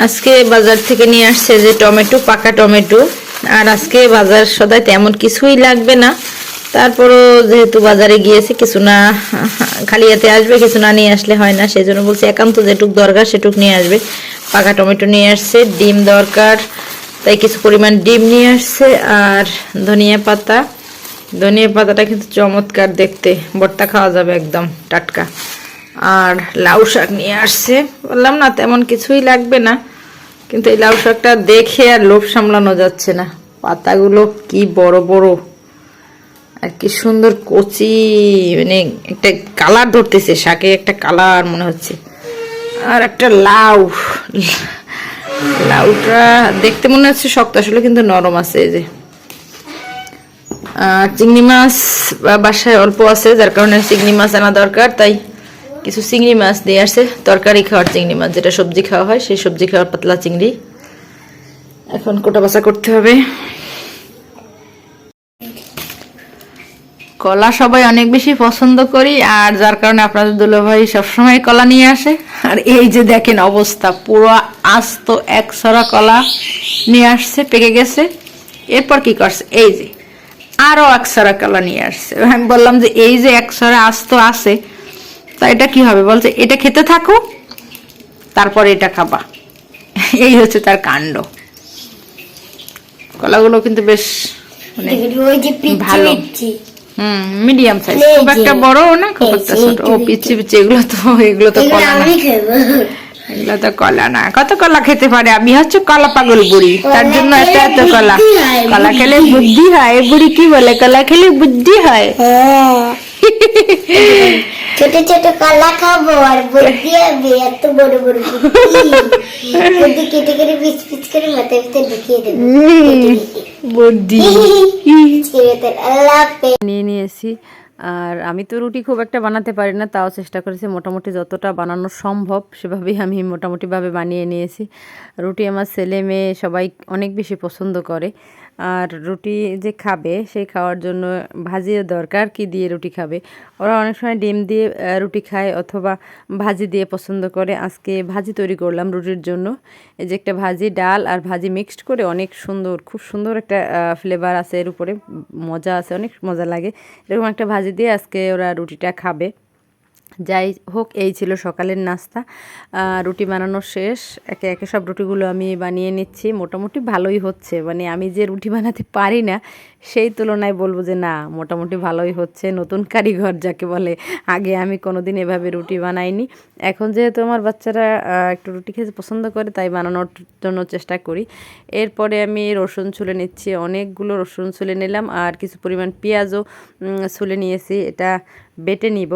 আজকে বাজার থেকে নিয়ে আসছে যে টমেটো, পাকা টমেটো। আর আজকে বাজার সদাই তেমন কিছুই লাগবে না, তারপরও যেহেতু বাজারে গিয়েছে কিছু না খালি হাতে আসবে, কিছু না নিয়ে আসলে হয় না, সেই জন্য বলছি একান্ত যেটুক দরকার সেটুক নিয়ে আসবে। পাকা টমেটো নিয়ে আসছে, ডিম দরকার তাই কিছু পরিমাণ ডিম নিয়ে আসছে, আর ধনিয়া পাতা। ধনিয়া পাতাটা কিন্তু চমৎকার দেখতে, ভর্তা খাওয়া যাবে একদম টাটকা। আর লাউ শাক নিয়ে আসছে, বললাম না তেমন কিছুই লাগবে না, কিন্তু এই লাউ শাকটা দেখে আর লোভ সামলানো যাচ্ছে না। পাতাগুলো কি বড় বড় আর কি সুন্দর কচি, মানে একটা কালার ধরতেছে, শাকে একটা কালার মনে হচ্ছে। আর একটা লাউ, লাউটা দেখতে মনে হচ্ছে শক্ত, আসলে কিন্তু নরম আছে। এই যে চিংড়ি মাছ বাসায় অল্প আছে, যার কারণে চিংড়ি মাছ আনা দরকার, তাই কিছু চিংড়ি মাছ দিয়ে আসছে। তরকারি খাওয়ার চিংড়ি মাছ, যেটা সবজি খাওয়া হয় সেই সবজি খাওয়ার পাতলা চিংড়ি। এখন কোটা বাছা করতে হবে। কলা সবাই অনেক বেশি পছন্দ করি, আর যার কারণে আপনাদের দুলাভাই সবসময় কলা নিয়ে আসে। আর এই যে দেখেন অবস্থা, পুরো আস্ত একছড়া কলা নিয়ে আসছে, পেকে গেছে। এরপর কি করছে, এই যে আরো একছড়া কলা নিয়ে আসছে। আমি বললাম যে এই যে একছড়া আস্ত আছে, তা এটা কি হবে? বলছে এটা খেতে থাকো, তারপরে এটা খাবা। এই হচ্ছে তার কাণ্ড। কলাগুলো কিন্তু বেশ মানে ভালো, মিডিয়াম সাইজ, খুব একটা বড় না, খুব একটা ছোট। ও পিচ্ছি পিচ্ছি, এগুলো তো কলা না, এগুলো তো কলা না। কত কলা খেতে পারে? আমি হচ্ছে কলা পাগল বুড়ি, তার জন্য এত এত কলা। কলা খেলে বুদ্ধি হয়, বুড়ি কি বলে? কলা খেলে বুদ্ধি হয়। ছোট ছোট কলা খাবো আর বুদ্ধি হবে, এত বড় বড় বুদ্ধি কেটে কেটে পিচ পিচ করে মাথার ভিতরে ঢুকিয়ে দেবো বুদ্ধি। নিয়ে নিয়েছি। আর আমি তো রুটি খুব একটা বানাতে পারি না, তাও চেষ্টা করেছি মোটামুটি যতটা বানানো সম্ভব সেভাবেই আমি মোটামুটিভাবে বানিয়ে নিয়েছি। রুটি আমার ছেলে মেয়ে সবাই অনেক বেশি পছন্দ করে। আর রুটি যে খাবে সেই খাওয়ার জন্য ভাজিও দরকার, কি দিয়ে রুটি খাবে। ওরা অনেক সময় ডিম দিয়ে রুটি খায় অথবা ভাজি দিয়ে পছন্দ করে। আজকে ভাজি তৈরি করলাম রুটির জন্য। এই যে একটা ভাজি, ডাল আর ভাজি মিক্সড করে অনেক সুন্দর, খুব সুন্দর একটা ফ্লেভার আছে এর উপরে, মজা আছে, অনেক মজা লাগে। এরকম একটা ভাজি দিয়ে আজকে ওরা রুটিটা খাবে। যাই হোক, এই ছিল সকালের নাস্তা। রুটি বানানো শেষ, একে একে সব রুটিগুলো আমি বানিয়ে নিচ্ছি। মোটামুটি ভালোই হচ্ছে, মানে আমি যে রুটি বানাতে পারি না সেই তুলনায় বলবো যে না, মোটামুটি ভালোই হচ্ছে। নতুন কারিগর যাকে বলে, আগে আমি কোনোদিন এভাবে রুটি বানাইনি। এখন যেহেতু আমার বাচ্চারা একটু রুটি খেতে পছন্দ করে, তাই বানানোর জন্য চেষ্টা করি। এরপরে আমি রসুন ছুলে নিচ্ছি, অনেকগুলো রসুন ছুলে নিলাম, আর কিছু পরিমাণ পেঁয়াজও ছুলে নিয়েছি, এটা বেটে নিব।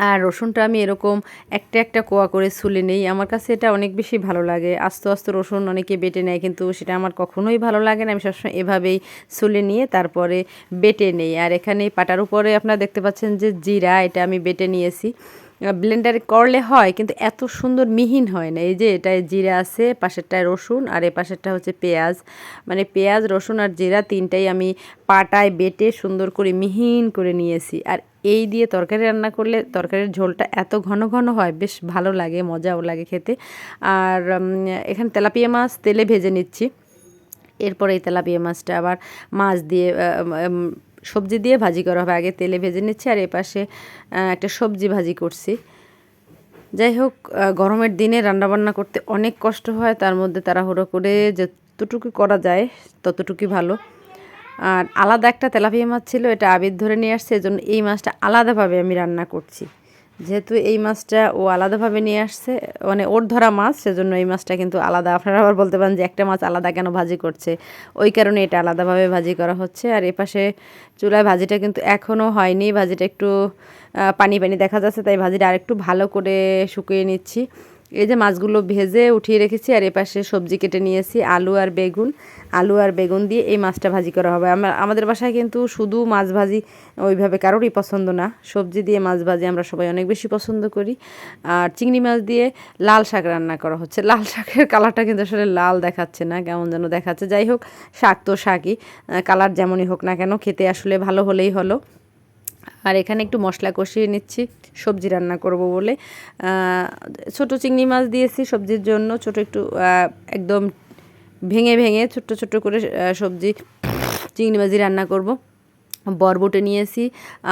আর রসুনটা আমি এরকম একটা একটা কোয়া করে ছুলে নেই, আমার কাছে এটা অনেক বেশি ভালো লাগে। আস্তে আস্তে রসুন অনেকে বেটে নেয়, কিন্তু সেটা আমার কখনোই ভালো লাগে না। আমি সবসময় এভাবেই ছুলে নিয়ে তারপরে বেটে নেই। আর এখানে পাটার উপরে আপনারা দেখতে পাচ্ছেন যে জিরা, এটা আমি বেটে নিয়েছি। ব্লেন্ডারে করলে হয়, কিন্তু এত সুন্দর মিহিন হয় না। এই যে এটায় জিরা আছে, পাশেরটায় রসুন, আর এ পাশেরটা হচ্ছে পেঁয়াজ। মানে পেঁয়াজ, রসুন আর জিরা তিনটাই আমি পাটায় বেটে সুন্দর করে মিহিন করে নিয়েছি। আর এই দিয়ে তরকারি রান্না করলে তরকারির ঝোলটা এত ঘন ঘন হয়, বেশ ভালো লাগে, মজাও লাগে খেতে। আর এখানে তেলাপিয়া মাছ তেলে ভেজে নিচ্ছি। এরপরে এই তেলাপিয়া মাছটা আবার মাছ দিয়ে সবজি দিয়ে ভাজি করা হবে, আগে তেলে ভেজে নিচ্ছি। আর এপাশে একটা সবজি ভাজি করছি। যাই হোক, গরমের দিনে রান্নাবান্না করতে অনেক কষ্ট হয়, তার মধ্যে তাড়াহুড়ো করে যতটুকু করা যায় ততটুকুই ভালো। আর আলাদা একটা তেলাপিয়া মাছ ছিল, এটা আবির ধরে নিয়ে আসছে, এজন্য এই মাছটা আলাদাভাবে আমি রান্না করছি। যেহেতু এই মাছটা ও আলাদাভাবে নিয়ে আসছে, মানে ওর ধরা মাছ, সেজন্য এই মাছটা কিন্তু আলাদা। আপনারা আবার বলতে পারেন যে একটা মাছ আলাদা কেন ভাজি করছে, ওই কারণে এটা আলাদাভাবে ভাজি করা হচ্ছে। আর এপাশে চুলায় ভাজিটা কিন্তু এখনও হয়নি, ভাজিটা একটু পানি পানি দেখা যাচ্ছে, তাই ভাজিটা আরেকটু ভালো করে শুকিয়ে নিচ্ছি। এই যে মাছগুলো ভেজে উঠিয়ে রেখেছি, আর এপাশে সবজি কেটে নিয়েছি, আলু আর বেগুন দিয়ে এই মাছটা ভাজি করা হবে। আমাদের বাসায় কিন্তু শুধু মাছ ভাজি ওইভাবে কারোরই পছন্দ না, সবজি দিয়ে মাছ ভাজি আমরা সবাই অনেক বেশি পছন্দ করি। আর চিংড়ি মাছ দিয়ে লাল শাক রান্না করা হচ্ছে। লাল শাকের কালারটা কিন্তু আসলে লাল দেখাচ্ছে না, কেমন যেন দেখাচ্ছে। যাই হোক, শাক তো শাকই, কালার যেমনই হোক না কেন, খেতে আসলে ভালো হলেই হলো। আর এখানে একটু মশলা কষিয়ে নিচ্ছি সবজি রান্না করব বলে। ছোট চিংড়ি মাছ দিয়েছি সবজির জন্য, ছোট একটু একদম ভেঙে ভেঙে ছোট্ট ছোট্ট করে সবজি চিংড়ি মাছই রান্না করব। বরবটি নিয়েছি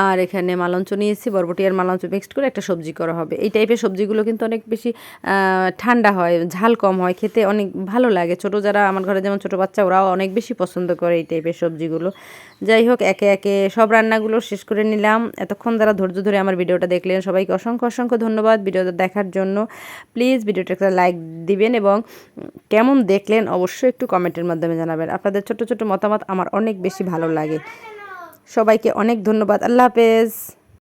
আর এখানে মালঞ্চ নিয়েছি, বরবটি আর মালঞ্চ মিক্সড করে একটা সবজি করা হবে। এই টাইপের সবজিগুলো কিন্তু অনেক বেশি ঠান্ডা হয়, ঝাল কম হয়, খেতে অনেক ভালো লাগে। ছোট যারা আমার ঘরে যেমন ছোট বাচ্চা, ওরাও অনেক বেশি পছন্দ করে এই টাইপের সবজিগুলো। যাই হোক, একে একে সব রান্নাগুলো শেষ করে নিলাম। এতক্ষণ যারা ধৈর্য ধরে আমার ভিডিওটা দেখলেন সবাইকে অসংখ্য অসংখ্য ধন্যবাদ ভিডিওটা দেখার জন্য। প্লিজ ভিডিওটা একটা লাইক দিবেন এবং কেমন দেখলেন অবশ্যই একটু কমেন্টের মাধ্যমে জানাবেন। আপনাদের ছোট ছোট মতামত আমার অনেক বেশি ভালো লাগে। সবাইকে অনেক ধন্যবাদ। আল্লাহ হাফেজ।